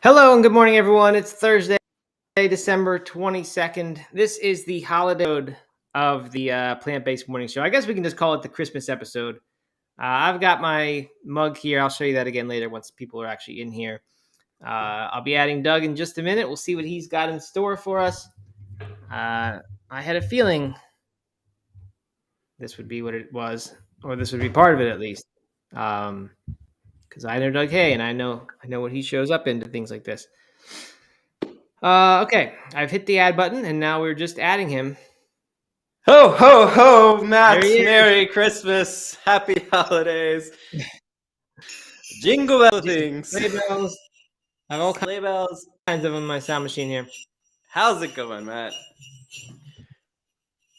Hello and good morning, everyone. It's Thursday, December 22nd. This is the holiday episode of the Plant Based Morning Show. I guess we can just call it the Christmas episode. I've got my mug here. I'll show you that again later once people are actually in here. I'll be adding Doug in just a minute. We'll see what he's got in store for us. I had a feeling this would be what it was, or this would be part of it at least. Because I know Doug Hay, and I know what he shows up into things like this. Okay, I've hit the add button, and now we're just adding him. Ho, ho, ho, Matt. There he is. Merry Christmas. Happy holidays. Jingle bell things. Sleigh bells. I have all Sleigh bells. kinds of them in my sound machine here. How's it going, Matt?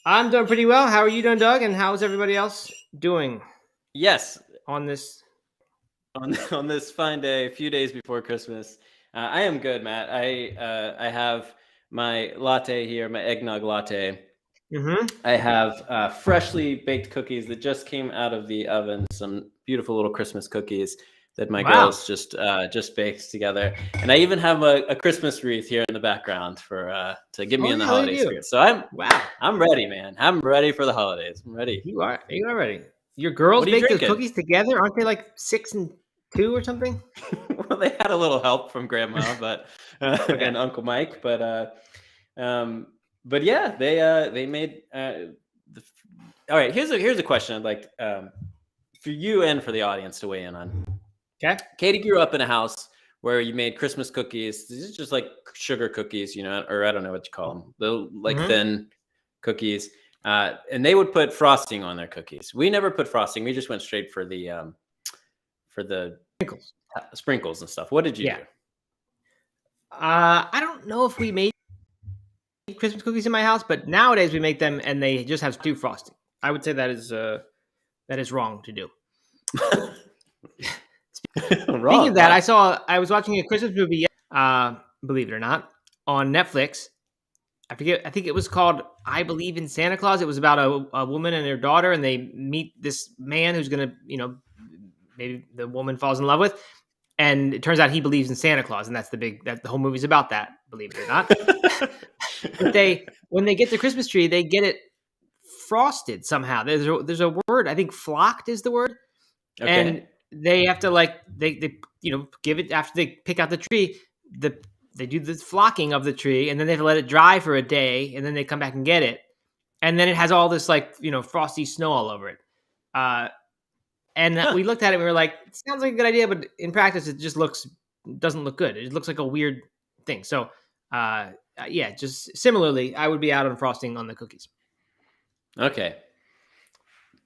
I'm doing pretty well. How are you doing, Doug? And how's everybody else doing Yes, on this? on this fine day, a few days before Christmas. I am good, Matt. I have my latte here, my eggnog latte. Mm-hmm. I have freshly baked cookies that just came out of the oven. Some beautiful little Christmas cookies that my girls just baked together, and I even have a Christmas wreath here in the background for to get me in the holiday spirit. So I'm ready, man. I'm ready for the holidays. I'm ready. You are ready. Your girls bake those cookies together, aren't they? Like 6 and 2 or something? Well, they had a little help from Grandma, but and Uncle Mike, but yeah, they made. All right, here's a question I'd like for you and for the audience to weigh in on. Okay. Katie grew up in a house where you made Christmas cookies. These are just like sugar cookies, or I don't know what you call them. They're thin cookies, and they would put frosting on their cookies. We never put frosting. We just went straight for the sprinkles and stuff. What did you do? I don't know if we made Christmas cookies in my house, but nowadays we make them and they just have stew frosting. I would say that is wrong to do. Speaking of that, I was watching a Christmas movie, believe it or not, on Netflix. I think it was called I Believe in Santa Claus. It was about a woman and their daughter, and they meet this man who's going to, maybe the woman falls in love with. And it turns out he believes in Santa Claus, and the whole movie's about that, believe it or not. But when they get the Christmas tree, they get it frosted somehow. There's a word, I think flocked is the word. Okay. And they have to they give it after they pick out the tree. They do the flocking of the tree, and then they have to let it dry for a day, and then they come back and get it, and then it has all this frosty snow all over it. And we looked at it, and we were like, it sounds like a good idea, but in practice, it just doesn't look good. It looks like a weird thing. So, just similarly, I would be out on frosting on the cookies. Okay.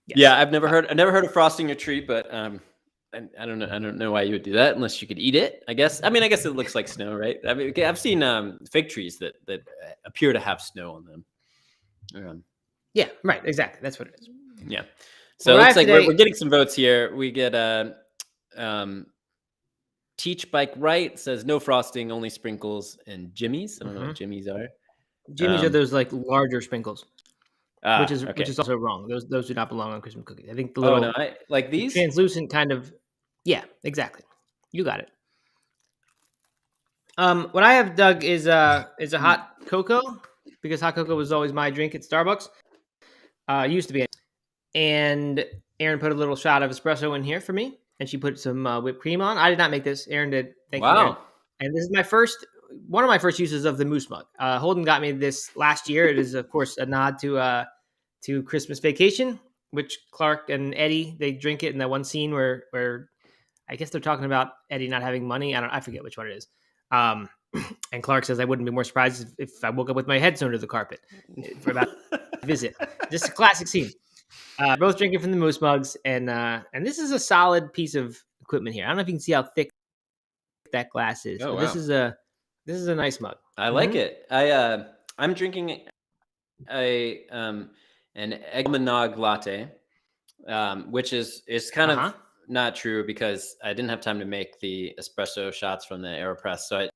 Yes. Yeah, I've never heard of frosting a tree, but I don't know why you would do that unless you could eat it. I guess it looks like snow, right? I mean, I've seen fig trees that appear to have snow on them. Yeah, right. Exactly. That's what it is. Yeah. So it looks like we're getting some votes here. We get Teach Bike Right says no frosting, only sprinkles and jimmies. I don't know what jimmies are. Jimmies are those larger sprinkles, which is also wrong. Those do not belong on Christmas cookies. I think the little like these translucent kind of. Yeah, exactly. You got it. What I have, Doug, is a hot cocoa, because hot cocoa was always my drink at Starbucks. Used to be. And Erin put a little shot of espresso in here for me, and she put some whipped cream on. I did not make this. Erin did. Thank you, Erin. And this is one of my first uses of the Moose Mug. Holden got me this last year. It is, of course, a nod to Christmas Vacation, which Clark and Eddie, they drink it in that one scene where I guess they're talking about Eddie not having money. I forget which one it is. And Clark says, I wouldn't be more surprised if I woke up with my head sewn to the carpet for about a visit. Just a classic scene. Both drinking from the Moose Mugs, and this is a solid piece of equipment here. I don't know if you can see how thick that glass is. Oh, wow. This is a nice mug. I like it. I'm drinking an eggnog latte, which is kind of not true because I didn't have time to make the espresso shots from the AeroPress. So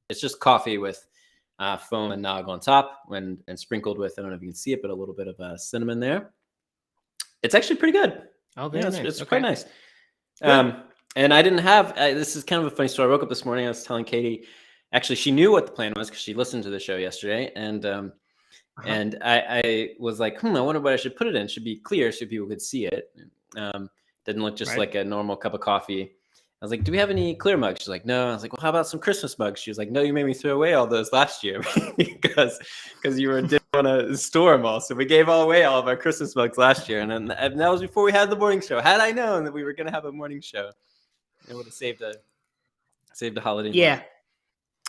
it's just coffee with foam and nog on top and sprinkled with, I don't know if you can see it, but a little bit of cinnamon there. It's actually pretty good. Oh, very nice. It's quite nice. And I didn't have. This is kind of a funny story. I woke up this morning. I was telling Katie. Actually, she knew what the plan was because she listened to the show yesterday, and I was like, I wonder what I should put it in. It should be clear so people could see it. Didn't look just like a normal cup of coffee. I was like, do we have any clear mugs? She's like, no. I was like, well, how about some Christmas mugs? She was like, no, you made me throw away all those last year because you didn't want to store them all. So we gave away all of our Christmas mugs last year. And that was before we had the morning show. Had I known that we were going to have a morning show, it would have saved a holiday. Yeah.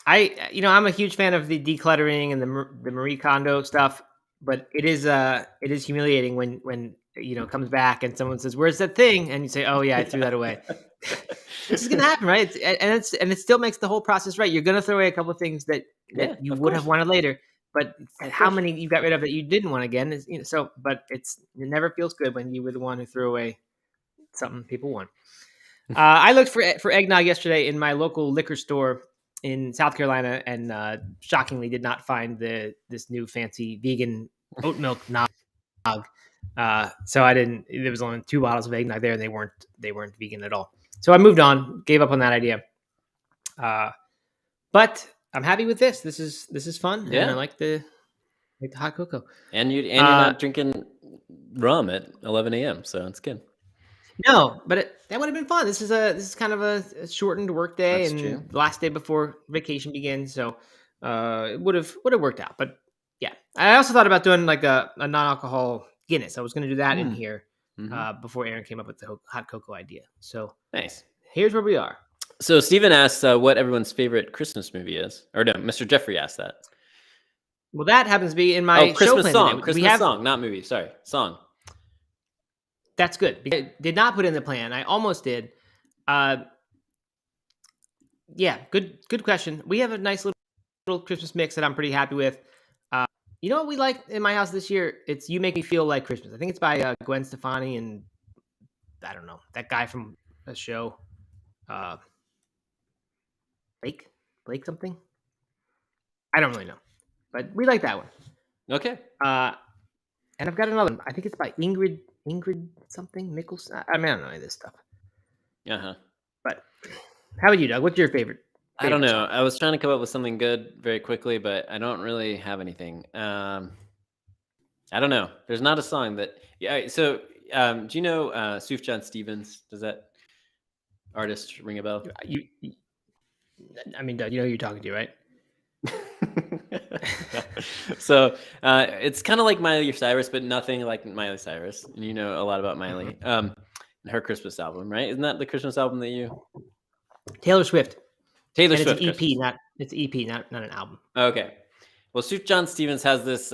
I'm a huge fan of the decluttering and the Marie Kondo stuff, but it is humiliating when it comes back and someone says, "Where's that thing?" and you say, "Oh yeah, I threw that away." This is gonna happen, right? And it still makes the whole process right. You're gonna throw away a couple of things that you would have wanted later, but how many you got rid of that you didn't want again is But it never feels good when you were the one who threw away something people want. I looked for eggnog yesterday in my local liquor store in South Carolina, and shockingly did not find this new fancy vegan oat milk nog. So I didn't. There was only 2 bottles of eggnog there, and they weren't vegan at all. So I moved on, gave up on that idea. But I'm happy with this. This is fun. Yeah, and I like the hot cocoa. And you're not drinking rum at 11 a.m., so it's good. No, but that would have been fun. This is kind of a shortened work day. That's true. The last day before vacation begins, so it would have worked out. But yeah, I also thought about doing like a non-alcohol Guinness. I was going to do that in here before Aaron came up with the hot cocoa idea. So nice. Here's where we are. So Steven asked what everyone's favorite Christmas movie is, or no, Mr. Jeffrey asked that. Well, that happens to be in my Christmas show song. Christmas song, not movie. Sorry, song. That's good. I did not put in the plan. I almost did. Yeah, good question. We have a nice little Christmas mix that I'm pretty happy with. You know what we like in my house this year? It's "You Make Me Feel Like Christmas." I think it's by Gwen Stefani and I don't know, that guy from a show, Blake something. I don't really know, but we like that one. Okay. And I've got another one. I think it's by Ingrid something Michaelson. I mean, I don't know any of this stuff. But how about you, Doug? What's your favorite? I don't know. Song? I was trying to come up with something good very quickly, but I don't really have anything. I don't know. There's not a song that. Yeah. So, do you know Sufjan Stevens? Does that artist ring a bell? I mean, Doug, you know who you're talking to, right? So it's kind of like Miley Cyrus, but nothing like Miley Cyrus. And you know a lot about Miley. And her Christmas album, right? Isn't that the Christmas album that you? Taylor Swift. Swift. It's an EP, it's an EP, not an album. Okay. Well, Sufjan Stevens has this.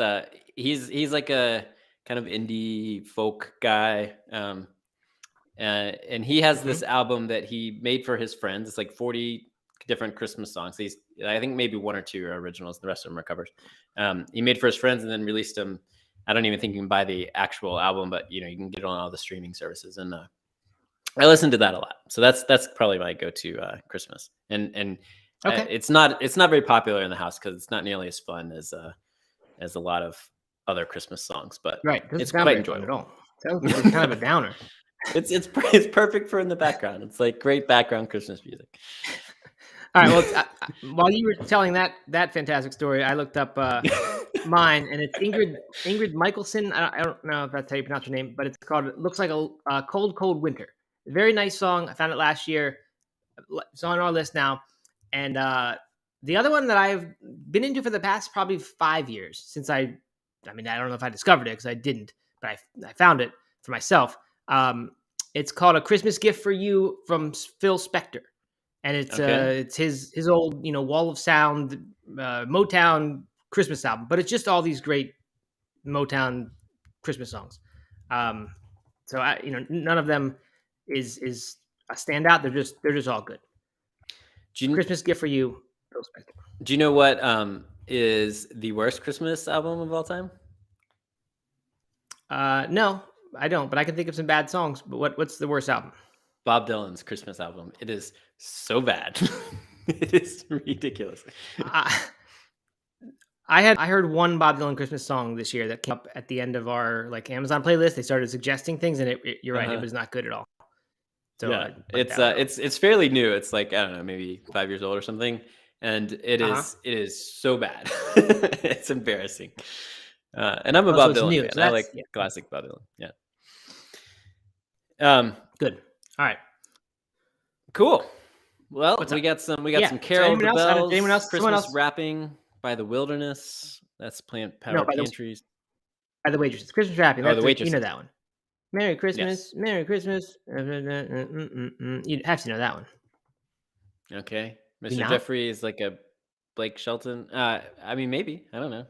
He's like a kind of indie folk guy, and he has this album that he made for his friends. It's like 40 different Christmas songs. I think maybe 1 or 2 are originals. The rest of them are covers. He made for his friends and then released them. I don't even think you can buy the actual album, but you can get it on all the streaming services. And I listen to that a lot. So that's probably my go-to Christmas. And okay. It's not very popular in the house because it's not nearly as fun as a lot of other Christmas songs. But right, it's quite enjoyable at all. It's kind of a downer. It's perfect for in the background. It's like great background Christmas music. All right. Well, while you were telling that fantastic story, I looked up mine, and it's Ingrid Michaelson. I don't know if that's how you pronounce her name, but it's called. It looks like a cold winter. Very nice song. I found it last year. It's on our list now, and the other one that I've been into for the past probably 5 years since I don't know if I discovered it because I didn't, but I found it for myself. It's called "A Christmas Gift for You" from Phil Spector. And it's his old Wall of Sound Motown Christmas album, but it's just all these great Motown Christmas songs. So none of them is a standout. They're just all good. Christmas Gift for You, Phil Spector. Do you know what is the worst Christmas album of all time? No, I don't. But I can think of some bad songs. But what's the worst album? Bob Dylan's Christmas album. It is so bad. It is ridiculous. I heard one Bob Dylan Christmas song this year that came up at the end of our Amazon playlist. They started suggesting things, and you're right, it was not good at all. So yeah, it's fairly new. It's like, I don't know, maybe 5 years old or something, and it is so bad. It's embarrassing. And I'm a Bob Dylan fan. So I like classic Bob Dylan. Yeah. Good. All right. Cool. Well, we got some Carol of the Bells, Christmas Wrapping by the Wilderness. That's Plant Power Pantries. By the Waitresses. Christmas Wrapping. The Waitresses. You know that one. Merry Christmas. Yes. Merry Christmas. You have to know that one. Okay. Mr. Jeffrey is like a Blake Shelton. I mean, maybe. I don't know.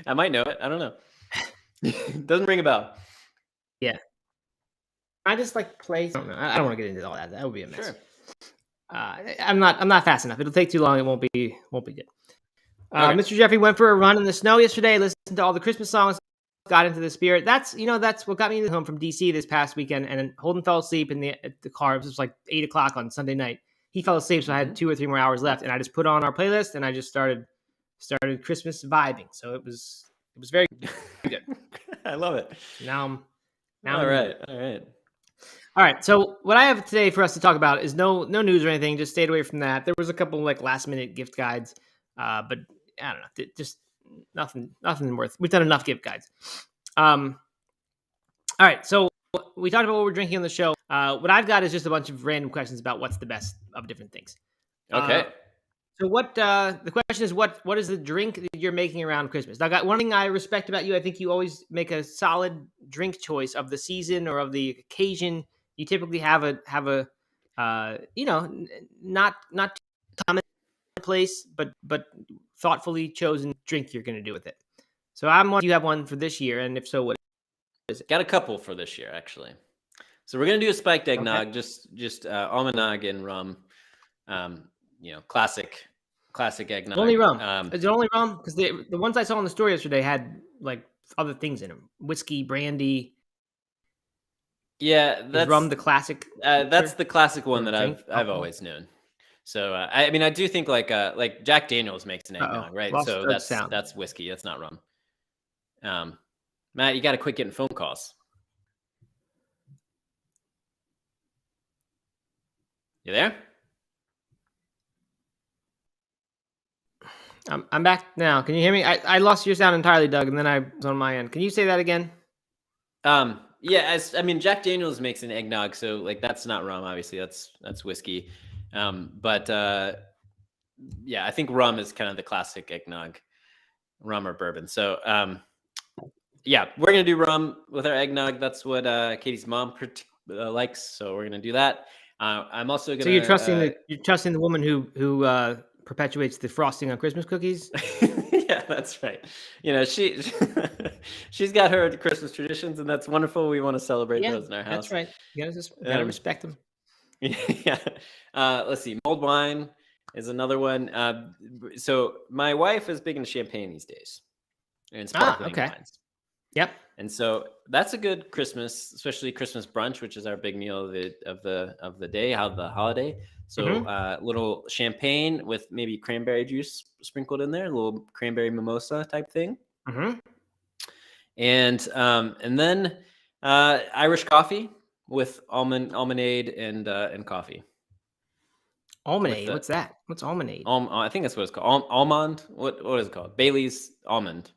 I might know it. I don't know. Doesn't ring a bell. Yeah. I just like play. I don't want to get into all that. That would be a mess. Sure. I'm not fast enough. It'll take too long. It won't be good. Okay. Mr. Jeffrey went for a run in the snow yesterday. Listened to all the Christmas songs. Got into the spirit. That's what got me home from DC this past weekend. And Holden fell asleep in the car. It was like 8:00 on Sunday night. He fell asleep, so I had 2 or 3 more hours left. And I just put on our playlist and I just started Christmas vibing. So it was very good. I love it. Now all right. All right, so what I have today for us to talk about is no news or anything. Just stayed away from that. There was a couple like last minute gift guides, but I don't know, just nothing worth. We've done enough gift guides. All right, so we talked about what we're drinking on the show. What I've got is just a bunch of random questions about what's the best of different things. Okay. So what the question is, what is the drink that you're making around Christmas? Now, I got one thing I respect about you. I think you always make a solid drink choice of the season or of the occasion. You typically have a not commonplace, but thoughtfully chosen drink you're going to do with it. So I'm wondering, do you have one for this year? And if so, what is it? Got a couple for this year, actually. So we're going to do a spiked eggnog, okay. just almond and rum. Classic eggnog. Only rum. Is it only rum? Because the ones I saw in the store yesterday had like other things in them, whiskey, brandy. Yeah, that's rum. The classic. That's the classic one that I've always known. So I mean, I do think like Jack Daniel's makes an eggnog, right? So that's whiskey. That's not rum. Matt, you got to quit getting phone calls. You there? I'm back now. Can you hear me? I lost your sound entirely, Doug, and then I was on my end. Can you say that again? Yeah, Jack Daniel's makes an eggnog, so like that's not rum, obviously. That's whiskey. But yeah, I think rum is kind of the classic eggnog, rum or bourbon. So yeah, we're gonna do rum with our eggnog. That's what Katie's mom likes, so we're gonna do that. I'm also gonna. So you're trusting the woman who perpetuates the frosting on Christmas cookies. Yeah, that's right. She's got her Christmas traditions, and that's wonderful. We want to celebrate those in our house. That's right. You gotta respect them. Yeah. Let's see. Mulled wine is another one. So my wife is big into champagne these days, and sparkling wines. Yep. And so that's a good Christmas, especially Christmas brunch, which is our big meal of the day, the holiday. So little champagne with maybe cranberry juice sprinkled in there, a little cranberry mimosa type thing. Mm-hmm. And then Irish coffee with almondade and coffee. Almondade? What's that? What's almondade? I think that's what it's called. Almond. What is it called? Bailey's almond.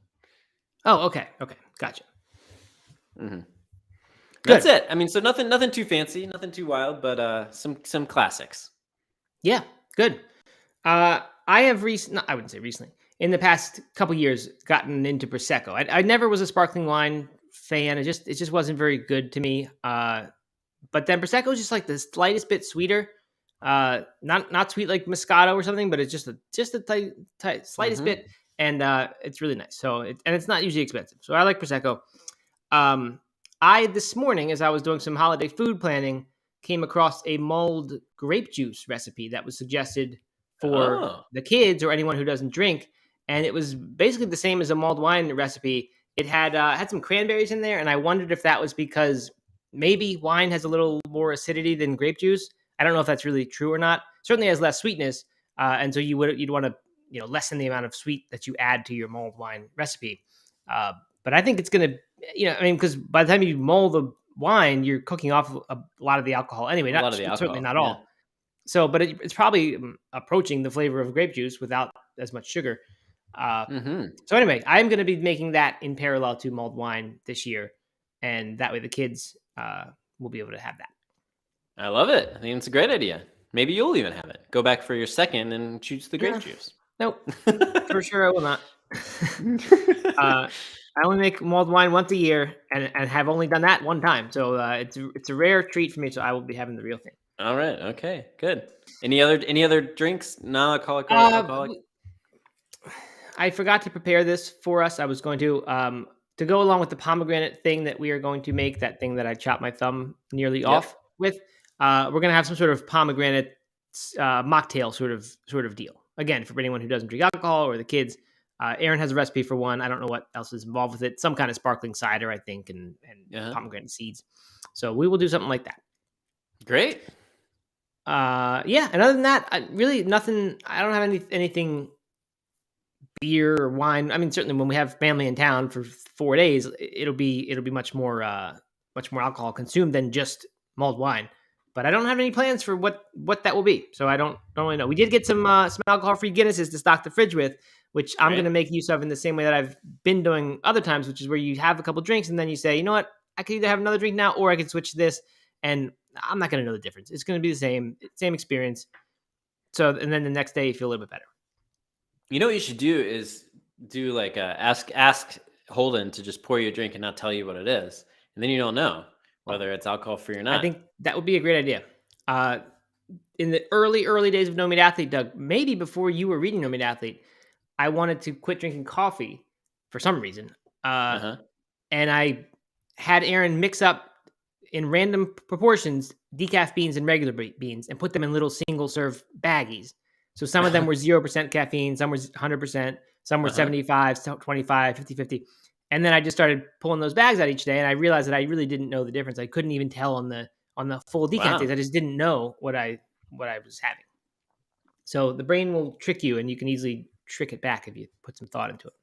Oh, okay. Gotcha. Mm-hmm. That's it. I mean, so nothing too fancy, nothing too wild, but some classics. Yeah, good. I have I wouldn't say recently, in the past couple years, gotten into Prosecco. I never was a sparkling wine fan. It just wasn't very good to me. But then Prosecco is just like the slightest bit sweeter. Not sweet like Moscato or something, but it's just the slightest bit, and it's really nice. So it's not usually expensive. So I like Prosecco. This morning, as I was doing some holiday food planning, came across a mulled grape juice recipe that was suggested for the kids or anyone who doesn't drink. And it was basically the same as a mulled wine recipe. It had some cranberries in there. And I wondered if that was because maybe wine has a little more acidity than grape juice. I don't know if that's really true or not. Certainly has less sweetness. And so you'd want to, lessen the amount of sweet that you add to your mulled wine recipe. But I think it's going to, because by the time you mull the wine, you're cooking off a lot of the alcohol anyway. A lot of the alcohol, certainly not all. So, but it's probably approaching the flavor of grape juice without as much sugar. So anyway, I'm going to be making that in parallel to mulled wine this year, and that way the kids will be able to have that. I love it. I think it's a great idea. Maybe you'll even have it. Go back for your second and choose the grape juice. Nope, for sure I will not. I only make mulled wine once a year, and have only done that one time. So it's a rare treat for me. So I will be having the real thing. All right. Okay. Good. Any other drinks? Non-alcoholic or alcoholic? I forgot to prepare this for us. I was going to go along with the pomegranate thing that we are going to make, that thing that I chopped my thumb nearly off with. We're going to have some sort of pomegranate mocktail sort of deal. Again, for anyone who doesn't drink alcohol or the kids. Aaron has a recipe for one. I don't know what else is involved with it. Some kind of sparkling cider, I think, and pomegranate seeds. So we will do something like that. Great. Yeah. And other than that, really nothing. I don't have anything beer or wine. I mean, certainly when we have family in town for 4 days, it'll be much more alcohol consumed than just mulled wine. But I don't have any plans for what that will be. So I don't really know. We did get some alcohol-free Guinnesses to stock the fridge with, which I'm going to make use of in the same way that I've been doing other times, which is where you have a couple drinks and then you say, you know what, I could either have another drink now or I could switch to this, and I'm not going to know the difference. It's going to be the same experience. So, and then the next day you feel a little bit better. You know what you should do is do like ask Holden to just pour you a drink and not tell you what it is, and then you don't know whether it's alcohol free or not. I think that would be a great idea. In the early days of No Meat Athlete, Doug, maybe before you were reading No Meat Athlete, I wanted to quit drinking coffee for some reason. And I had Aaron mix up in random proportions decaf beans and regular beans and put them in little single serve baggies. So some of them were 0% caffeine, some were 100%, some were 75, 25, 50, 50. And then I just started pulling those bags out each day, and I realized that I really didn't know the difference. I couldn't even tell on the full decaf days. I just didn't know what I was having. So the brain will trick you, and you can easily trick it back if you put some thought into it.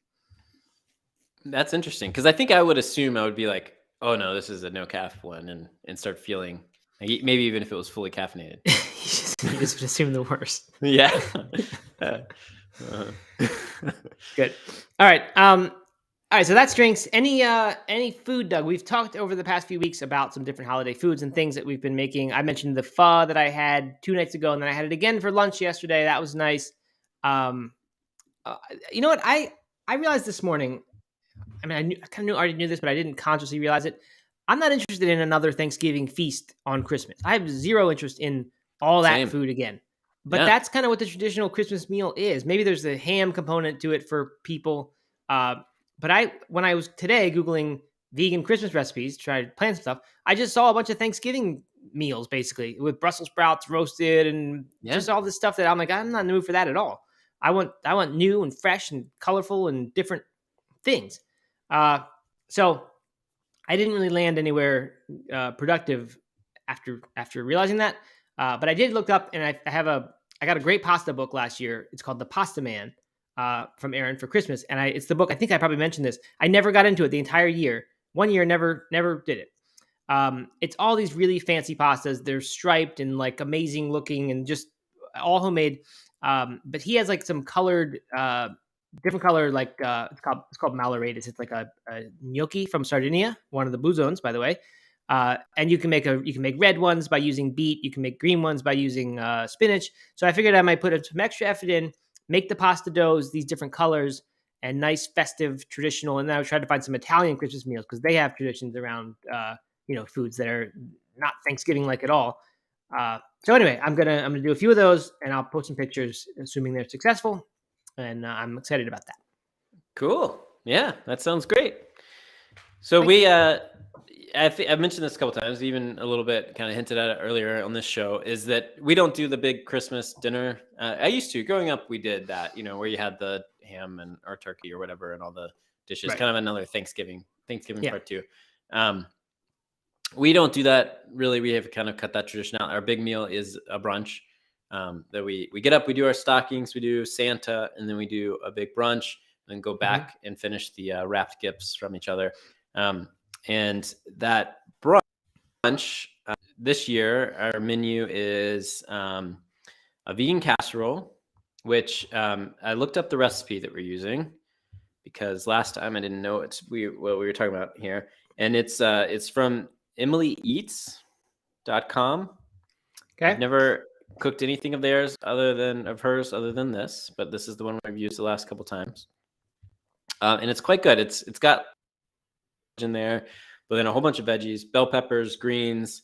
That's interesting, because I think I would assume I would be like, oh no, this is a no caff one, and start feeling like, maybe even if it was fully caffeinated. You just would assume the worst. Yeah. Good. All right. All right, so that's drinks. Any food, Doug? We've talked over the past few weeks about some different holiday foods and things that we've been making. I mentioned the pho that I had 2 nights ago, and then I had it again for lunch yesterday. That was nice. You know what? I realized this morning. I mean, I already knew this, but I didn't consciously realize it. I'm not interested in another Thanksgiving feast on Christmas. I have zero interest in all that food again. But that's kind of what the traditional Christmas meal is. Maybe there's the ham component to it for people. But when I was today Googling vegan Christmas recipes, trying to plan some stuff, I just saw a bunch of Thanksgiving meals, basically, with Brussels sprouts roasted and just all this stuff that I'm like, I'm not in the mood for that at all. I want new and fresh and colorful and different things. So I didn't really land anywhere productive after realizing that. But I did look up, and I got a great pasta book last year. It's called The Pasta Man from Aaron for Christmas. And it's the book, I think I probably mentioned this. I never got into it the entire year. 1 year, never did it. It's all these really fancy pastas. They're striped and like amazing looking and just all homemade. But he has like some colored, different color, like it's called Malloratus. It's like a gnocchi from Sardinia, one of the blue zones, by the way. And you can make red ones by using beet. You can make green ones by using spinach. So I figured I might put some extra effort in, make the pasta doughs these different colors and nice, festive, traditional. And then I tried to find some Italian Christmas meals because they have traditions around foods that are not Thanksgiving like at all. So anyway, I'm gonna do a few of those, and I'll post some pictures, assuming they're successful. And I'm excited about that. Cool. Yeah, that sounds great. So I've mentioned this a couple times, even a little bit kind of hinted at it earlier on this show, is that we don't do the big Christmas dinner. I used to. Growing up, we did that, where you had the ham or turkey or whatever and all the dishes, right. Kind of another Thanksgiving part too. We don't do that really. We have kind of cut that tradition out. Our big meal is a brunch that we get up, we do our stockings, we do Santa, and then we do a big brunch, and then go back and finish the wrapped gifts from each other. And that brunch lunch this year, our menu is a vegan casserole, which I looked up the recipe that we're using because last time I didn't know what we were talking about here, and it's from EmilyEats.com. Okay. I've never cooked anything of hers other than this, but this is the one I've used the last couple times, and it's quite good. It's got in there, but then a whole bunch of veggies, bell peppers, greens,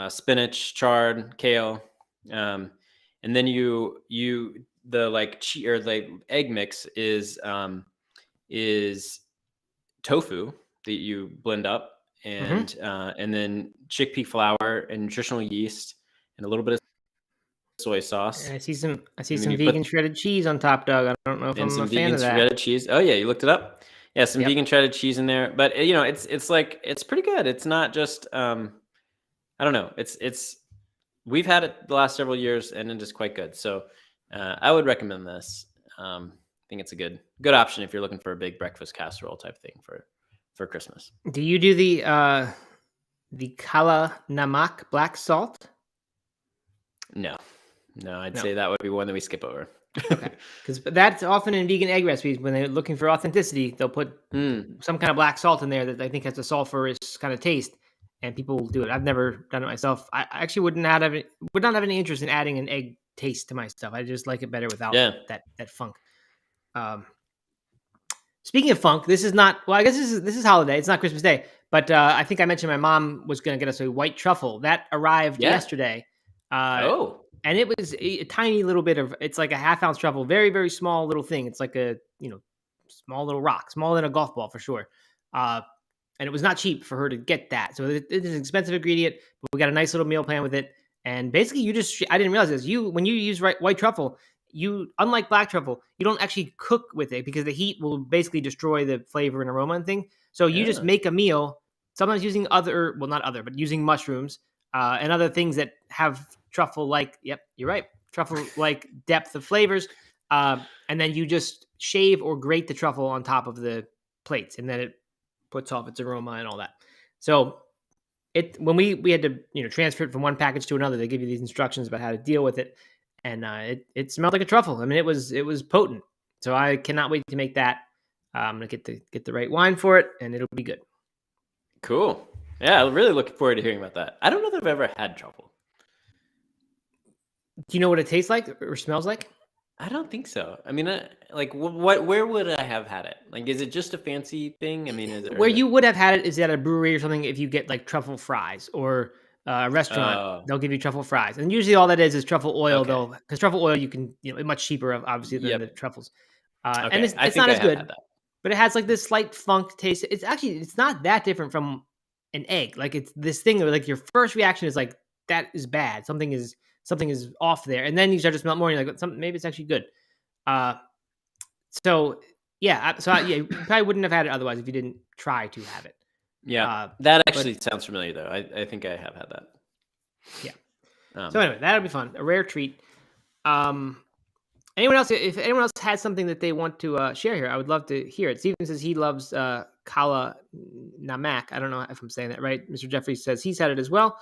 spinach, chard, kale, and then the like cheese or the egg mix is tofu that you blend up, and then chickpea flour and nutritional yeast and a little bit of soy sauce. And I see some vegan shredded cheese on top, Doug. I don't know if I'm a fan of that. Shredded cheese. Oh yeah, you looked it up. Yeah, some vegan shredded cheese in there, but it's like it's pretty good. It's not just I don't know. It's we've had it the last several years, and it is quite good. So I would recommend this. I think it's a good option if you're looking for a big breakfast casserole type thing for Christmas. Do you do the Kala Namak black salt? No, I'd say that would be one that we skip over. Okay, because that's often in vegan egg recipes when they're looking for authenticity, they'll put some kind of black salt in there that I think has a sulfurous kind of taste, and people will do it. I've never done it myself. I actually would not have any interest in adding an egg taste to my stuff. I just like it better without that funk. Speaking of funk, this is not. Well, I guess this is holiday. It's not Christmas Day, but I think I mentioned my mom was going to get us a white truffle that arrived yesterday. And it was a tiny little bit of. It's like a half-ounce truffle, very very small little thing. It's like a small little rock, smaller than a golf ball for sure. And it was not cheap for her to get that. So it is an expensive ingredient, but we got a nice little meal plan with it. And basically, I didn't realize this. When you use white truffle, unlike black truffle, you don't actually cook with it because the heat will basically destroy the flavor and aroma and thing. So you just make a meal, sometimes using using mushrooms and other things that have truffle-like. Yep, you're right. Truffle-like depth of flavors, and then you just shave or grate the truffle on top of the plates, and then it puts off its aroma and all that. So when we had to transfer it from one package to another, they give you these instructions about how to deal with it, and it smelled like a truffle. I mean, it was potent. So I cannot wait to make that. I'm gonna get the right wine for it, and it'll be good. Cool. Yeah, I'm really looking forward to hearing about that. I don't know that I've ever had truffle. Do you know what it tastes like or smells like? I don't think so. I mean, where would I have had it? Like, is it just a fancy thing? I mean, you would have had it is at a brewery or something. If you get like truffle fries or a restaurant, they'll give you truffle fries, and usually all that is truffle oil, though, because truffle oil you can much cheaper, obviously, than the truffles. And it's not as good, but it has like this slight funk taste. It's not that different from an egg. Like it's this thing where like your first reaction is like that is bad. Something is off there, and then you start to smell it more, and you're like, maybe it's actually good. You probably wouldn't have had it otherwise if you didn't try to have it. Yeah, that actually sounds familiar, though. I think I have had that. Yeah. So anyway, that'll be fun. A rare treat. Anyone else? If anyone else has something that they want to share here, I would love to hear it. Steven says he loves Kala Namak. I don't know if I'm saying that right. Mr. Jeffrey says he's had it as well.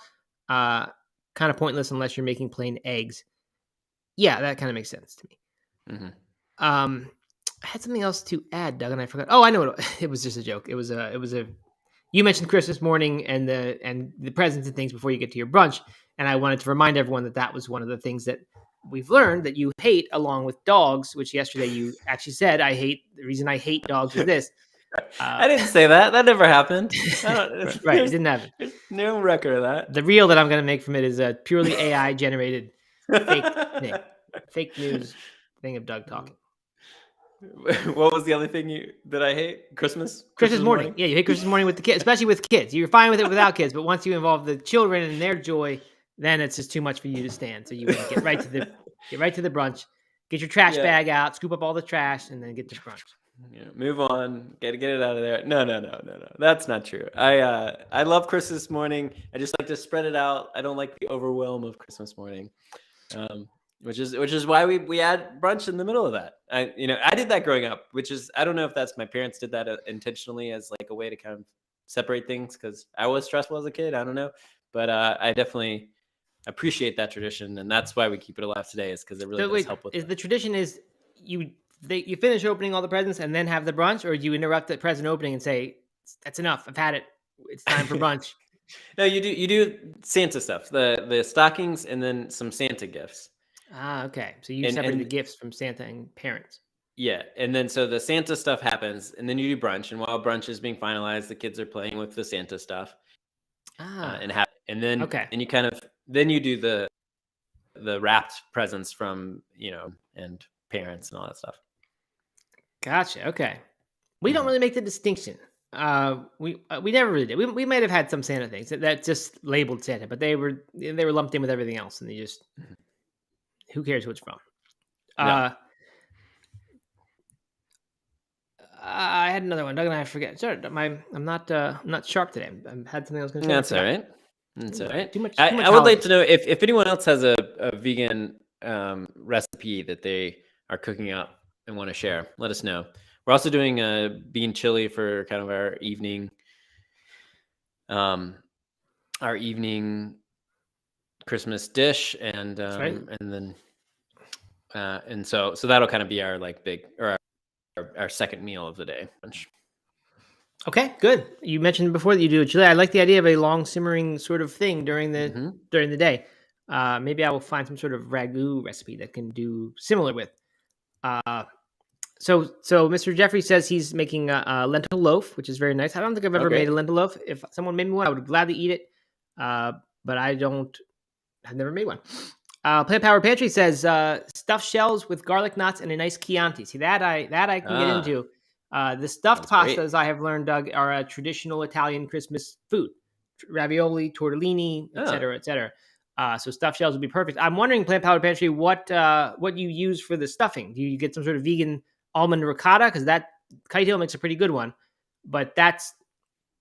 Kind of pointless unless you're making plain eggs. Yeah, that kind of makes sense to me. Mm-hmm. I had something else to add, Doug, and I forgot. Oh, I know it was just a joke. It was a. You mentioned Christmas morning and the presents and things before you get to your brunch, and I wanted to remind everyone that was one of the things that we've learned that you hate, along with dogs. Which yesterday you actually said the reason I hate dogs is this. I didn't say that. That never happened. Right, it didn't happen. There's no record of that. The reel that I'm going to make from it is a purely AI generated fake news thing of Doug talking. What was the other thing that I hate? Christmas morning. Yeah, you hate Christmas morning with the kids, especially with kids. You're fine with it without kids, but once you involve the children and their joy, then it's just too much for you to stand. So you get right to the brunch, get your trash bag out, scoop up all the trash, and then get to brunch. Move on. Get it out of there. No. That's not true. I love Christmas morning. I just like to spread it out. I don't like the overwhelm of Christmas morning, which is why we add brunch in the middle of that. I did that growing up, which is I don't know if that's my parents did that intentionally as like a way to kind of separate things because I was stressful as a kid. I don't know, but I definitely appreciate that tradition, and that's why we keep it alive today. Is because it really does help with. The tradition is you finish opening all the presents and then have the brunch, or you interrupt the present opening and say, "That's enough. I've had it. It's time for brunch." No, you do Santa stuff, the stockings, and then some Santa gifts. Ah, okay. So you separate the gifts from Santa and parents. Yeah, and then so the Santa stuff happens, and then you do brunch, and while brunch is being finalized, the kids are playing with the Santa stuff. And then and you kind of then you do the wrapped presents from and parents and all that stuff. Gotcha. Okay, we don't really make the distinction. We never really did. We might have had some Santa things that just labeled Santa, but they were lumped in with everything else, and they just who cares who it's from. No. I had another one. Doug and I forget. Sorry, I'm not sharp today. I had something I was going to say. That's all right. That's all right. Too much I would like to know if anyone else has a vegan recipe that they are cooking up and want to share. Let us know. We're also doing a bean chili for kind of our evening Christmas dish, and then and so that'll kind of be our big or our second meal of the day. Okay, good. You mentioned before that you do a chili. I like the idea of a long simmering sort of thing during the day. Maybe I will find some sort of ragu recipe that can do similar with. So Mr. Jeffrey says he's making a lentil loaf, which is very nice. I don't think I've ever made a lentil loaf. If someone made me one, I would gladly eat it. But I've never made one. Plant Power Pantry says stuffed shells with garlic knots and a nice Chianti. See that I can get into. The stuffed pastas, I have learned, Doug, are a traditional Italian Christmas food. Ravioli, tortellini, etc., etc. So stuffed shells would be perfect. I'm wondering, Plant Power Pantry, what you use for the stuffing. Do you get some sort of vegan almond ricotta? Because that Kite Hill makes a pretty good one. But that's,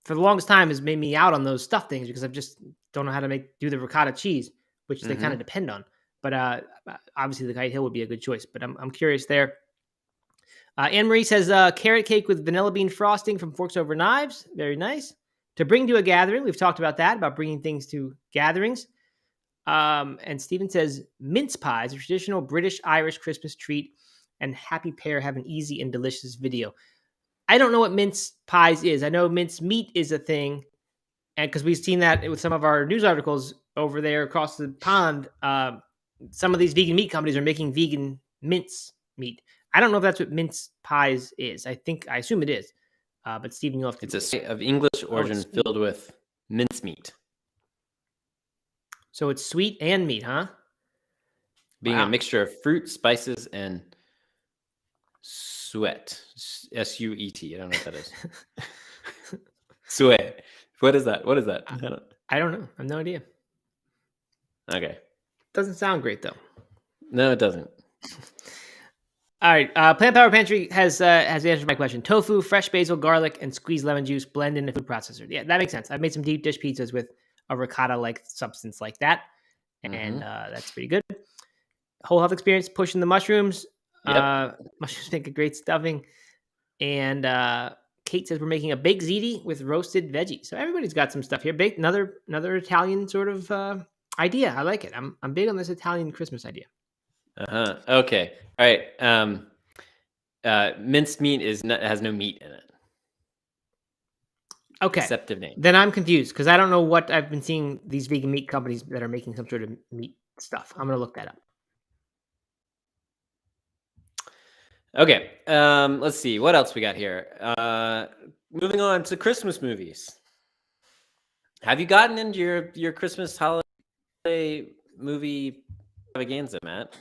for the longest time, has made me out on those stuffed things because I just don't know how to do the ricotta cheese, which they kind of depend on. But obviously the Kite Hill would be a good choice. But I'm curious there. Anne Marie says carrot cake with vanilla bean frosting from Forks Over Knives. Very nice. To bring to a gathering. We've talked about that, about bringing things to gatherings. And Stephen says mince pies, a traditional British-Irish Christmas treat, and happy pair have an easy and delicious video. I don't know what mince pies is. I know mince meat is a thing. And because we've seen that with some of our news articles over there across the pond, some of these vegan meat companies are making vegan mince meat. I don't know if that's what mince pies is. I assume it is. But Stephen, you'll have to. It's a state of English origin filled with mincemeat. So it's sweet and meat, huh? Being a mixture of fruit, spices, and suet. S-U-E-T. I don't know what that is. Suet. What is that? I don't know. I have no idea. Okay. Doesn't sound great, though. No, it doesn't. All right. Plant Power Pantry has answered my question. Tofu, fresh basil, garlic, and squeezed lemon juice blend in a food processor. Yeah, that makes sense. I've made some deep dish pizzas with a ricotta-like substance like that, and that's pretty good. Whole Health Experience pushing the mushrooms. Yep. Mushrooms make a great stuffing. And Kate says we're making a baked ziti with roasted veggies. So everybody's got some stuff here. Baked, another Italian sort of idea. I like it. I'm big on this Italian Christmas idea. Okay. All right. Minced meat has no meat in it. Okay. Deceptive name. Then I'm confused because I don't know what I've been seeing these vegan meat companies that are making some sort of meat stuff. I'm going to look that up. Okay. Let's see. What else we got here? Moving on to Christmas movies. Have you gotten into your Christmas holiday movie extravaganza, Matt?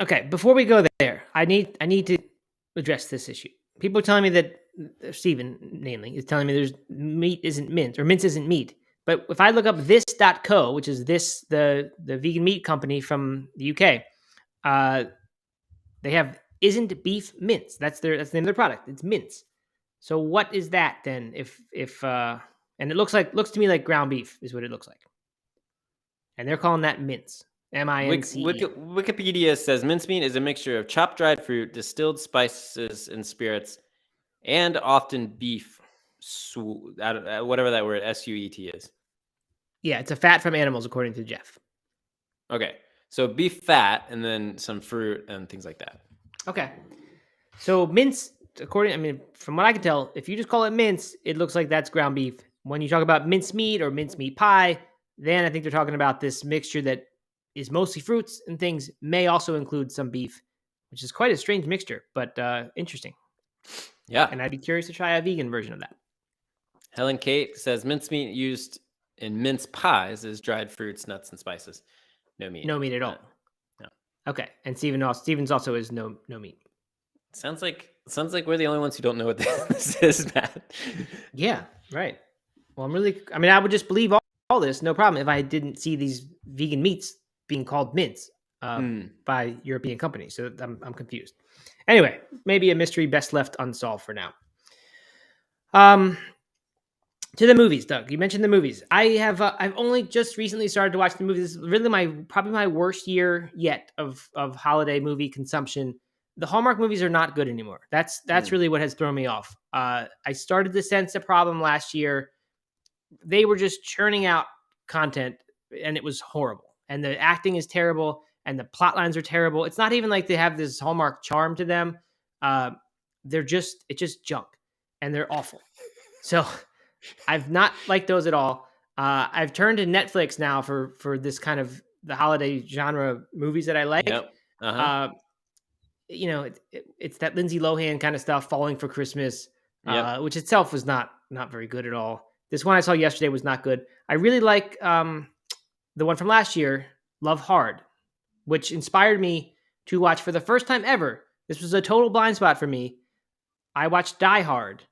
Okay. Before we go there, I need to address this issue. People are telling me that Stephen, namely, is telling me there's meat isn't mint or mince isn't meat. But if I look up this.co, which is the vegan meat company from the UK, they have isn't beef mince. That's the name of their product. It's mince. So what is that then? If and it looks to me like ground beef is what it looks like. And they're calling that mince. M-I-N-C-E. Wikipedia says mincemeat is a mixture of chopped dried fruit, distilled spices and spirits, and often beef whatever that word SUET is. Yeah, it's a fat from animals, according to Jeff. Okay, so beef fat and then some fruit and things like that. Okay, so mince, from what I can tell, if you just call it mince, it looks like that's ground beef. When you talk about mince meat or mince meat pie, then I think they're talking about this mixture that is mostly fruits and things, may also include some beef, which is quite a strange mixture, but interesting. Yeah. And I'd be curious to try a vegan version of that. Helen Kate says mincemeat used in mince pies is dried fruits, nuts, and spices. No meat. No meat at all. No. Okay. And Stevens also is no meat. Sounds like we're the only ones who don't know what this is, Matt. Yeah, right. Well, I would just believe all this, no problem, if I didn't see these vegan meats being called mince by European companies. So I'm confused. Anyway, maybe a mystery best left unsolved for now. To the movies, Doug. You mentioned the movies. I've only just recently started to watch the movies. This is really probably my worst year yet of holiday movie consumption. The Hallmark movies are not good anymore. That's really what has thrown me off. I started to sense a problem last year. They were just churning out content, and it was horrible. And the acting is terrible, and the plot lines are terrible. It's not even like they have this Hallmark charm to them. It's just junk, and they're awful. So I've not liked those at all. I've turned to Netflix now for this kind of the holiday genre movies that I like. Yep. Uh-huh. It's that Lindsay Lohan kind of stuff, Falling for Christmas, which itself was not very good at all. This one I saw yesterday was not good. I really like the one from last year, Love Hard, which inspired me to watch for the first time ever. This was a total blind spot for me. I watched Die Hard.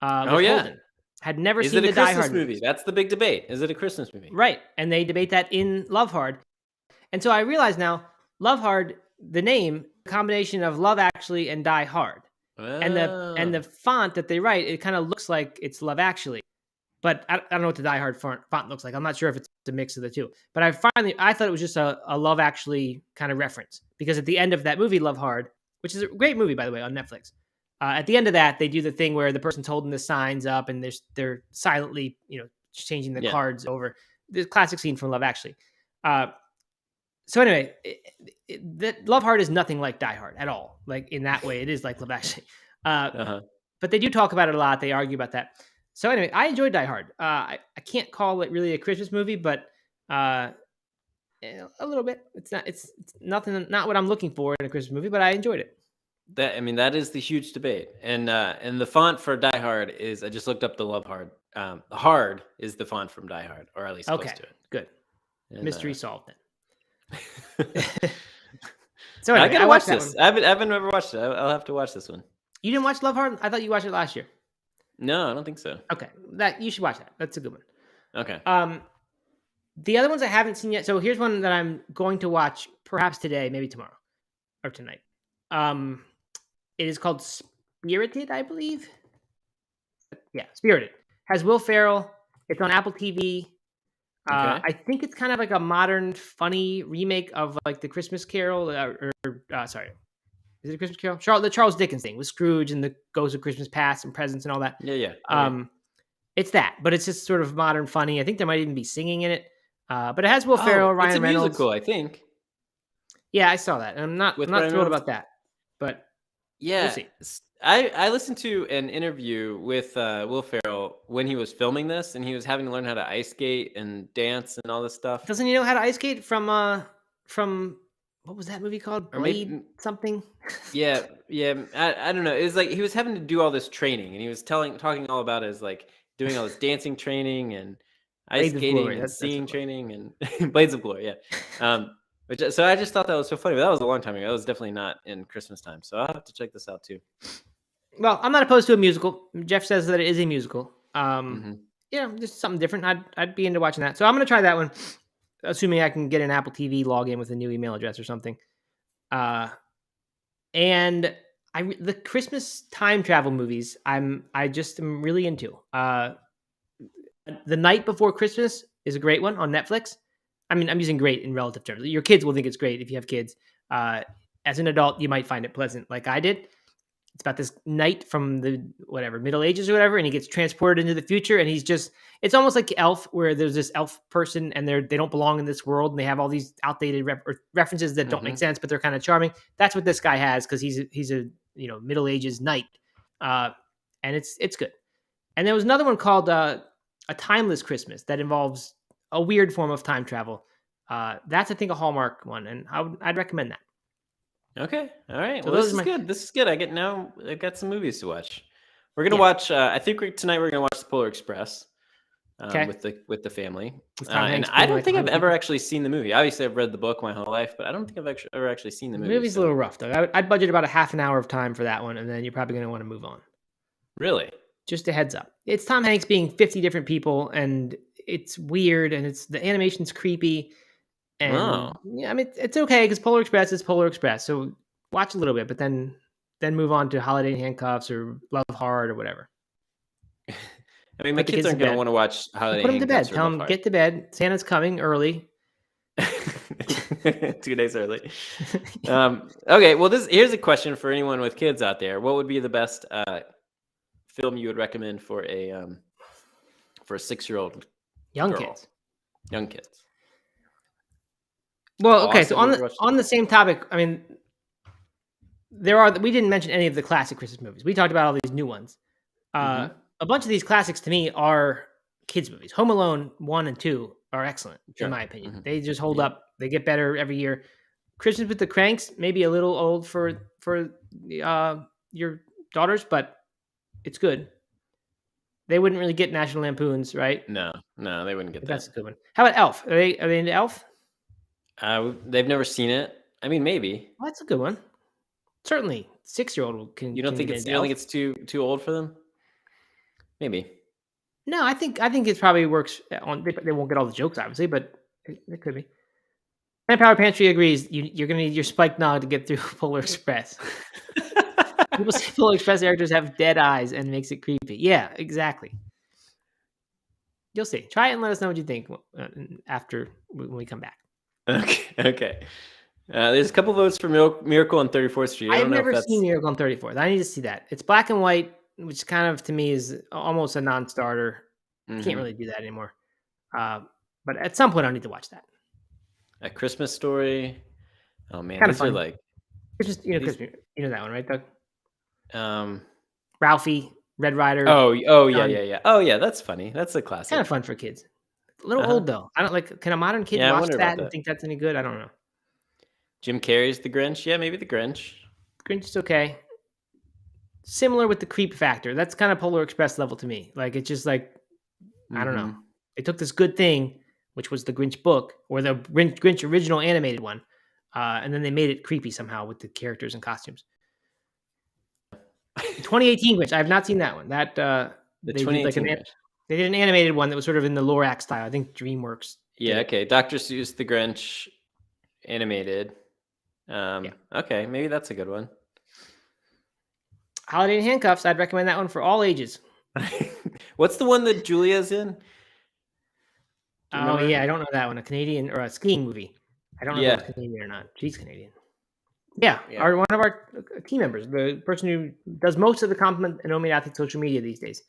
Holden. Had never seen the Die Hard movie. That's the big debate. Is it a Christmas movie? Right. And they debate that in Love Hard. And so I realize now, Love Hard, the name, combination of Love Actually and Die Hard. And the font that they write, it kind of looks like it's Love Actually. But I don't know what the Die Hard font looks like. I'm not sure if it's a mix of the two. But I thought it was just a Love Actually kind of reference. Because at the end of that movie, Love Hard, which is a great movie, by the way, on Netflix, at the end of that, they do the thing where the person's holding the signs up and they're silently, changing the cards over. The classic scene from Love Actually. So anyway, that Love Hard is nothing like Die Hard at all. Like in that way, it is like Love Actually. But they do talk about it a lot. They argue about that. So anyway, I enjoyed Die Hard. I can't call it really a Christmas movie, but a little bit. It's nothing, not what I'm looking for in a Christmas movie, but I enjoyed it. That is the huge debate. And the font for Die Hard is, I just looked up the Love Hard. Hard is the font from Die Hard, or at least close to it. Good. And, mystery solved then. So anyway, I gotta watch this. I haven't ever watched it. I'll have to watch this one. You didn't watch Love Hard? I thought you watched it last year. No, I don't think so. Okay, you should watch that. That's a good one. Okay. The other ones I haven't seen yet. So here's one that I'm going to watch perhaps today, maybe tomorrow or tonight. It is called Spirited, I believe. Yeah, Spirited. Has Will Ferrell. It's on Apple TV. Okay. I think it's kind of like a modern, funny remake of like the Christmas Carol. Sorry, is it a Christmas Carol? The Charles Dickens thing with Scrooge and the Ghost of Christmas Past and presents and all that. Yeah. It's that, but it's just sort of modern, funny. I think there might even be singing in it. But it has Will Ferrell, Ryan Reynolds. It's a musical, I think. Yeah, I saw that. I'm not thrilled about that, but yeah, we'll see. I listened to an interview with Will Ferrell when he was filming this, and he was having to learn how to ice skate and dance and all this stuff. Doesn't he know how to ice skate from what was that movie called? Blade something? Yeah. I don't know. It was like he was having to do all this training, and he was talking all about his like doing all this dancing training and ice skating and singing training and Blades of Glory. Yeah. So I just thought that was so funny. But that was a long time ago. That was definitely not in Christmas time. So I'll have to check this out too. Well, I'm not opposed to a musical. Jeff says that it is a musical. Just something different. I'd be into watching that. So I'm going to try that one, assuming I can get an Apple TV login with a new email address or something. And the Christmas time travel movies, I just am really into. The Night Before Christmas is a great one on Netflix. I mean, I'm using great in relative terms. Your kids will think it's great if you have kids. As an adult, you might find it pleasant, like I did. It's about this knight from the Middle Ages or whatever, and he gets transported into the future, and it's almost like Elf, where there's this elf person and they don't belong in this world, and they have all these outdated references that don't make sense, but they're kind of charming. That's what this guy has, because he's a Middle Ages knight, and it's good. And there was another one called A Timeless Christmas that involves a weird form of time travel. That's, I think, a Hallmark one, and I'd recommend that. Okay. All right. So well, this is good. This is good. I've got some movies to watch. We're gonna watch. I think tonight we're gonna watch The Polar Express. With the family. And I don't think I've ever actually seen the movie. Obviously, I've read the book my whole life, but I don't think I've ever actually seen the movie. The movie's a little rough, though. I'd budget about a half an hour of time for that one, and then you're probably going to want to move on. Really? Just a heads up. It's Tom Hanks being 50 different people, and it's weird, and the animation's creepy. And yeah, I mean, it's okay because Polar Express is Polar Express. So watch a little bit, but then move on to Holiday in Handcuffs or Love Hard or whatever. I mean, my kids aren't going to want to watch Holiday in Handcuffs. Put them to bed. Tell them, get to bed. Santa's coming early. 2 days early. Okay, well, here's a question for anyone with kids out there. What would be the best film you would recommend for a 6-year-old young girl? Young kids. Well, okay. So on the same topic, I mean, we didn't mention any of the classic Christmas movies. We talked about all these new ones. A bunch of these classics to me are kids movies. Home Alone 1 and 2 are excellent, in my opinion. They just hold up. They get better every year. Christmas with the Cranks, maybe a little old for your daughters, but it's good. They wouldn't really get National Lampoons, right? No, they wouldn't get that. That's a good one. How about Elf? Are they into Elf? They've never seen it. I mean, maybe. Well, that's a good one. Certainly, 6-year-old can. You don't think it's too old for them? Maybe. No, I think it probably works. They won't get all the jokes, obviously, but it could be. And Power Pantry agrees. You're going to need your Spike Nog to get through Polar Express. People say Polar Express characters have dead eyes and makes it creepy. Yeah, exactly. You'll see. Try it and let us know what you think after when we come back. Okay. There's a couple votes for Miracle on 34th Street. I've never seen Miracle on 34th. I need to see that. It's black and white, which kind of to me is almost a non-starter. Can't really do that anymore. But at some point, I'll need to watch that. A Christmas Story. Oh man, kind of fun. Are like Christmas. Christmas. You know that one, right, Doug? Ralphie, Red Rider. Oh yeah. Oh yeah, that's funny. That's a classic. Kind of fun for kids. A little old though. I don't like. Can a modern kid watch that and think that's any good? I don't know. Jim Carrey's The Grinch. Yeah, maybe The Grinch. Grinch is okay. Similar with the creep factor. That's kind of Polar Express level to me. Like it's just like I don't know. They took this good thing, which was the Grinch book or the Grinch original animated one, and then they made it creepy somehow with the characters and costumes. 2018 Grinch. I have not seen that one. That they did an animated one that was sort of in the Lorax style. I think DreamWorks. Yeah. Okay. Dr. Seuss The Grinch animated. Okay, maybe that's a good one. Holiday in Handcuffs. I'd recommend that one for all ages. What's the one that Julia's in? Oh yeah, I don't know that one. A Canadian or a skiing movie. I don't know if it's Canadian or not. She's Canadian. Yeah. One of our team members, the person who does most of the Compliment and Omid Athlete social media these days.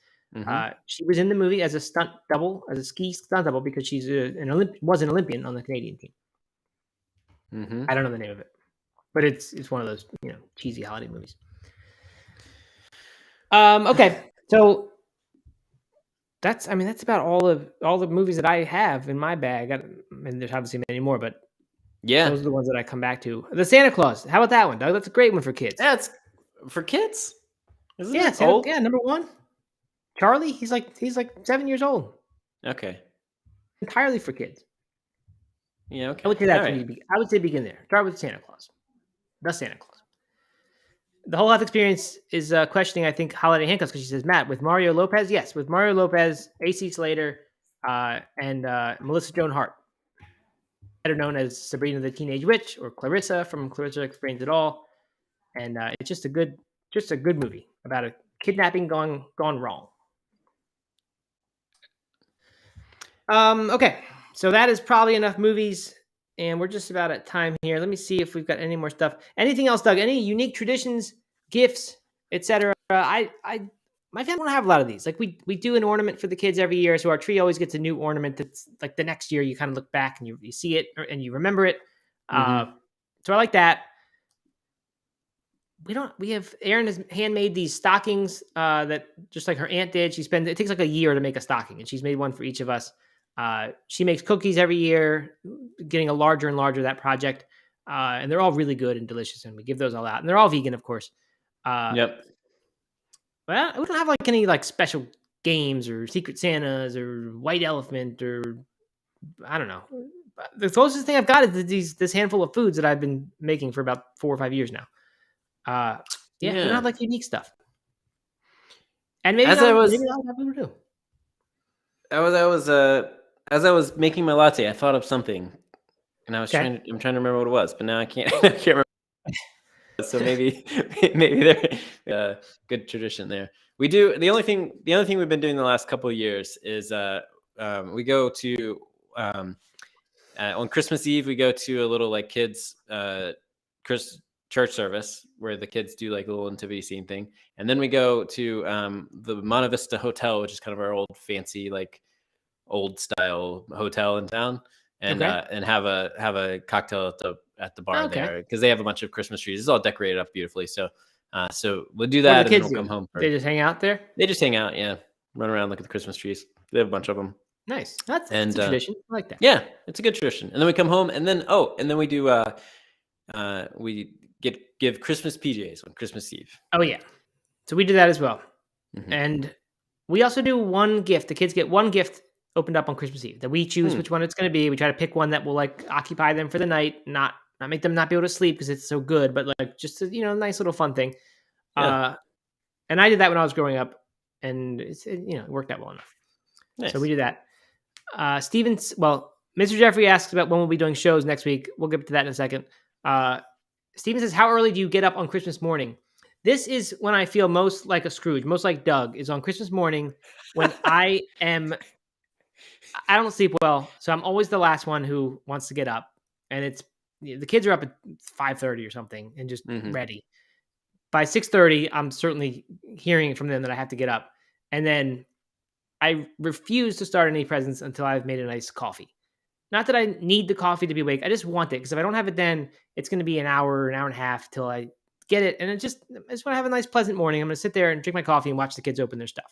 She was in the movie as a stunt double, as a ski stunt double, because she's was an Olympian on the Canadian team. I don't know the name of it, but it's one of those cheesy holiday movies. Okay, so that's about all the movies that I have in my bag. And there's obviously many more, but those are the ones that I come back to. The Santa Claus. How about that one, Doug? That's a great one for kids. That's for kids. Isn't it old? Yeah, number one. Charlie. He's like 7 years old. Okay. Entirely for kids. Yeah. Okay. I would say that. I would say begin there. Start with Santa Claus. The Santa Claus. The Whole Life Experience is questioning, I think, Holiday Handcuffs, because she says, Matt, with Mario Lopez? Yes, with Mario Lopez, AC Slater, and Melissa Joan Hart, better known as Sabrina the Teenage Witch or Clarissa from Clarissa Explains It All. And it's just a good movie about a kidnapping gone wrong. Okay, so that is probably enough movies. And we're just about at time here. Let me see if we've got any more stuff. Anything else, Doug? Any unique traditions, gifts, etc. My family don't have a lot of these. Like we do an ornament for the kids every year, so our tree always gets a new ornament. That's like the next year you kind of look back and you see it and you remember it. So I like that. We have Erin has handmade these stockings that just like her aunt did. It takes like a year to make a stocking, and she's made one for each of us. She makes cookies every year, getting a larger and larger that project. And they're all really good and delicious, and we give those all out. And they're all vegan, of course. Yep. Well, we don't have like any like special games or Secret Santas or White Elephant or I don't know. The closest thing I've got is this handful of foods that I've been making for about 4 or 5 years now. We don't have like unique stuff. And maybe maybe I'll have to do. As I was making my latte, I thought of something, and I'm trying to remember what it was, but now I can't remember. So maybe there good tradition there. We do the only thing we've been doing the last couple of years is we go to on Christmas Eve we go to a little like kids church service where the kids do like a little nativity scene thing, and then we go to the Monte Vista Hotel, which is kind of our old fancy like old style hotel in town, and have a cocktail at the bar there because they have a bunch of Christmas trees. It's all decorated up beautifully. So we'll do that, and then we'll come home. They just hang out there. They just hang out, yeah. Run around, look at the Christmas trees. They have a bunch of them. Nice. That's a tradition. I like that. Yeah, it's a good tradition. And then we come home, and then we do we give Christmas PJs on Christmas Eve. Oh yeah, so we do that as well, and we also do one gift. The kids get one gift opened up on Christmas Eve that we choose which one it's going to be. We try to pick one that will like occupy them for the night, not make them not be able to sleep because it's so good, but like just a, nice little fun thing. Yeah. And I did that when I was growing up, and it worked out well enough. Nice. So we do that. Mr. Jeffrey asks about when we'll be doing shows next week. We'll get to that in a second. Steven says, how early do you get up on Christmas morning? This is when I feel most like a Scrooge, most like Doug, is on Christmas morning when I don't sleep well. So I'm always the last one who wants to get up. And the kids are up at 5:30 or something and just ready. By 6:30, I'm certainly hearing from them that I have to get up. And then I refuse to start any presents until I've made a nice coffee. Not that I need the coffee to be awake. I just want it because if I don't have it then, it's going to be an hour and a half till I get it. And I just want to have a nice, pleasant morning. I'm going to sit there and drink my coffee and watch the kids open their stuff.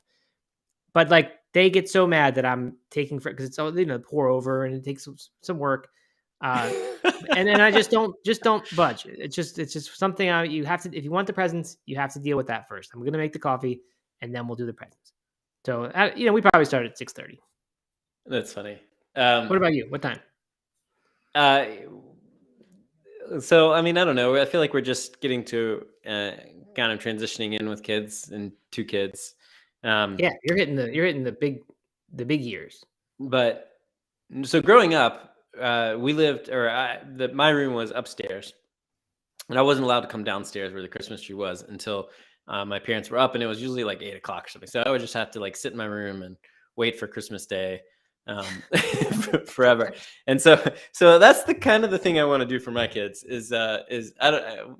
But like they get so mad that I'm taking because it's all pour over and it takes some work. And then I just don't budge. It's just something you have to. If you want the presents, you have to deal with that first. I'm going to make the coffee and then we'll do the presents. So we probably start at 6:30. That's funny. What about you? What time? So, I mean, I don't know. I feel like we're just getting to kind of transitioning in with kids and 2 kids. Yeah, you're hitting the big years. But so growing up, we lived, my room was upstairs, and I wasn't allowed to come downstairs where the Christmas tree was until my parents were up, and it was usually like 8 o'clock or something. So I would just have to like sit in my room and wait for Christmas Day. Forever. And so that's the kind of the thing I want to do for my kids is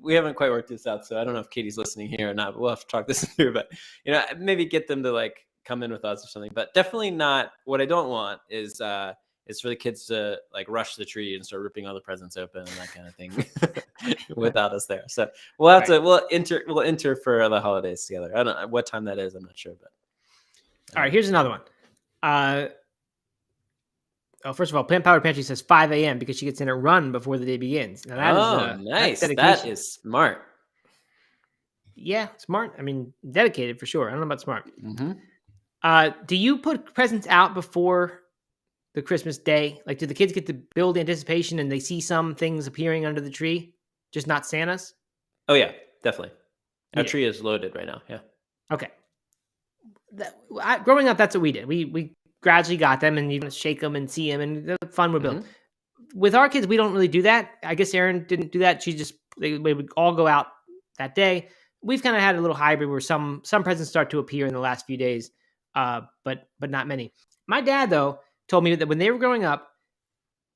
we haven't quite worked this out, so I don't know if Katie's listening here or not, but we'll have to talk this through. But maybe get them to like come in with us or something, but definitely not. What I don't want is for the kids to like rush the tree and start ripping all the presents open and that kind of thing without us there. So we'll have to we'll enter for the holidays together. I don't know what time that is, I'm not sure, but all right, here's another one. First of all, Plant Powered Pantry says 5 a.m. because she gets in a run before the day begins. Now that is nice. That is smart. Yeah, smart. I mean, dedicated for sure. I don't know about smart. Do you put presents out before the Christmas day? Like, do the kids get to build anticipation and they see some things appearing under the tree, just not Santa's? Oh, yeah, definitely. Our tree is loaded right now. Yeah. Okay. Growing up, that's what we did. We gradually got them and you shake them and see them and the fun would build. With our kids, we don't really do that. I guess Erin didn't do that. They would all go out that day. We've kind of had a little hybrid where some presents start to appear in the last few days, but not many. My dad, though, told me that when they were growing up,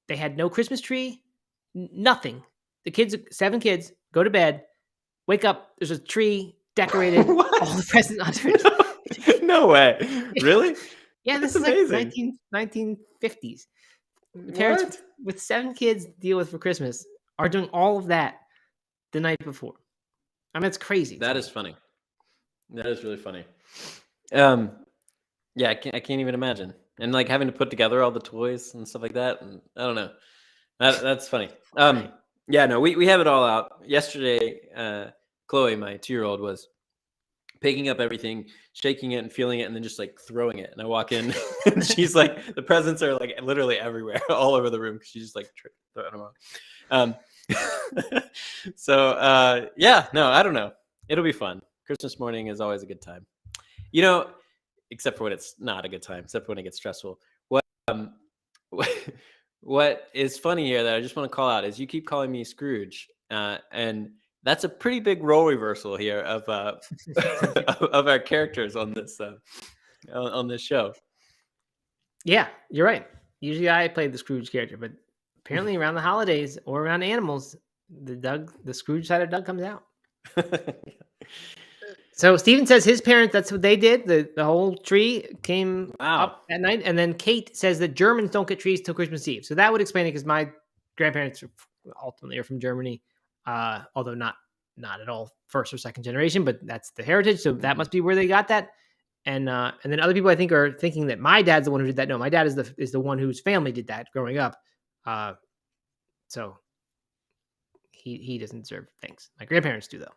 they had no Christmas tree, nothing. The kids, 7 kids, go to bed, wake up, there's a tree decorated all the presents under. No way. Really? Yeah, That's this is amazing. like 1950s. What? Parents with 7 kids to deal with for Christmas are doing all of that the night before. I mean, it's crazy. That is funny. That is really funny. Yeah, I can't even imagine. And like having to put together all the toys and stuff like that. And I don't know. That's funny. Yeah, no, we have it all out. Yesterday, Chloe, my 2-year-old, was picking up everything, shaking it and feeling it, and then just like throwing it. And I walk in and she's like, the presents are like literally everywhere, all over the room. She's just like throwing them out. Yeah, no, I don't know. It'll be fun. Christmas morning is always a good time. You know, except for when it's not a good time, except when it gets stressful. What is funny here that I just want to call out is you keep calling me Scrooge, and that's a pretty big role reversal here of of our characters on this show. Yeah, you're right. Usually I play the Scrooge character, but apparently around the holidays or around animals, the Scrooge side of Doug comes out. So Steven says his parents, that's what they did. The whole tree came up at night. And then Kate says that Germans don't get trees till Christmas Eve. So that would explain it, because my grandparents ultimately are from Germany, although not at all first or second generation, but that's the heritage. So that must be where they got that. And then other people I think are thinking that my dad's the one who did that. No, my dad is the one whose family did that growing up. So he doesn't deserve thanks. My grandparents do though,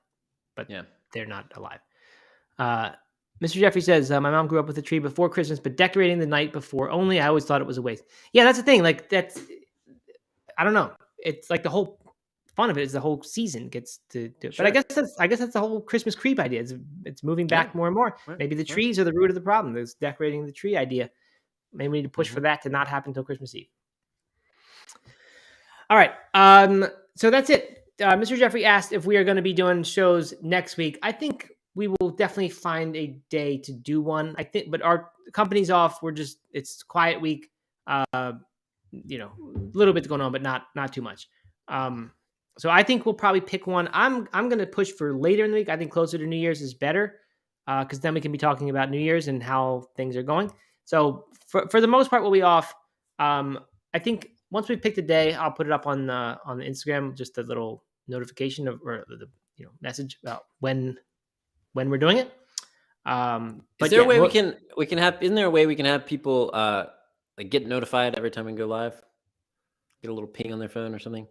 but yeah, they're not alive. Mr. Jeffrey says, my mom grew up with a tree before Christmas, but decorating the night before only. I always thought it was a waste. Yeah, that's the thing. Like I don't know. It's like the whole fun of it is the whole season gets to do it. Sure. But I guess that's the whole Christmas creep idea. It's moving back more and more. Right. Maybe the trees are the root of the problem. There's decorating the tree idea. Maybe we need to push for that to not happen until Christmas Eve. All right. So that's it. Mr. Jeffrey asked if we are going to be doing shows next week. I think we will definitely find a day to do one. I think, but our company's off. It's quiet week. A little bit going on, but not too much. So I think we'll probably pick one. I'm going to push for later in the week. I think closer to New Year's is better, because then we can be talking about New Year's and how things are going. So for the most part, we'll be off. I think once we pick the day, I'll put it up on the Instagram, just a little notification or the message about when we're doing it. Is there a way we can have? Isn't there a way we can have people like get notified every time we go live? Get a little ping on their phone or something.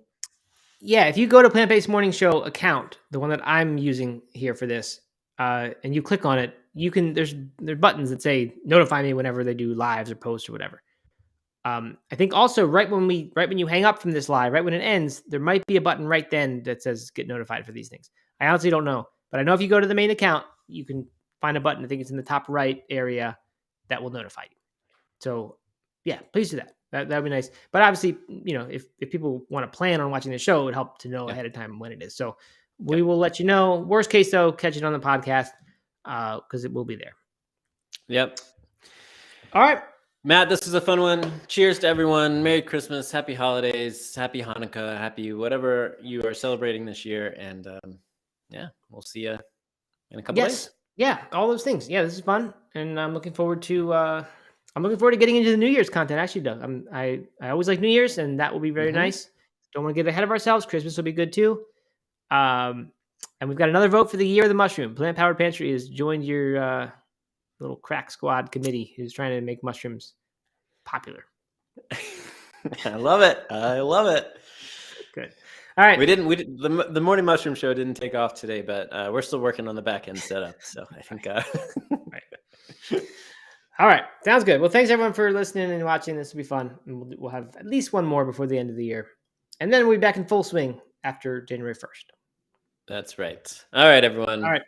Yeah, if you go to Plant Based Morning Show account, the one that I'm using here for this, and you click on it, you can. There's buttons that say notify me whenever they do lives or posts or whatever. I think also right when you hang up from this live, right when it ends, there might be a button right then that says get notified for these things. I honestly don't know, but I know if you go to the main account, you can find a button. I think it's in the top right area that will notify you. So yeah, please do that. That'd be nice. But obviously, if people want to plan on watching the show, it would help to know ahead of time when it is. So we will let you know. Worst case though, catch it on the podcast, because it will be there. Yep. All right. Matt, this is a fun one. Cheers to everyone. Merry Christmas, happy holidays, happy Hanukkah, happy whatever you are celebrating this year. And we'll see you in a couple days. Yeah, all those things. Yeah, this is fun. And I'm looking forward to getting into the New Year's content. Actually, Doug, I always like New Year's, and that will be very nice. Don't want to get ahead of ourselves. Christmas will be good too. And we've got another vote for the Year of the Mushroom. Plant Powered Pantry has joined your little crack squad committee who's trying to make mushrooms popular. I love it. Good. All right. The morning mushroom show didn't take off today, but we're still working on the back end setup. So I think. Right. All right. Sounds good. Well, thanks everyone for listening and watching. This will be fun. And we'll have at least one more before the end of the year. And then we'll be back in full swing after January 1st. That's right. All right, everyone. All right.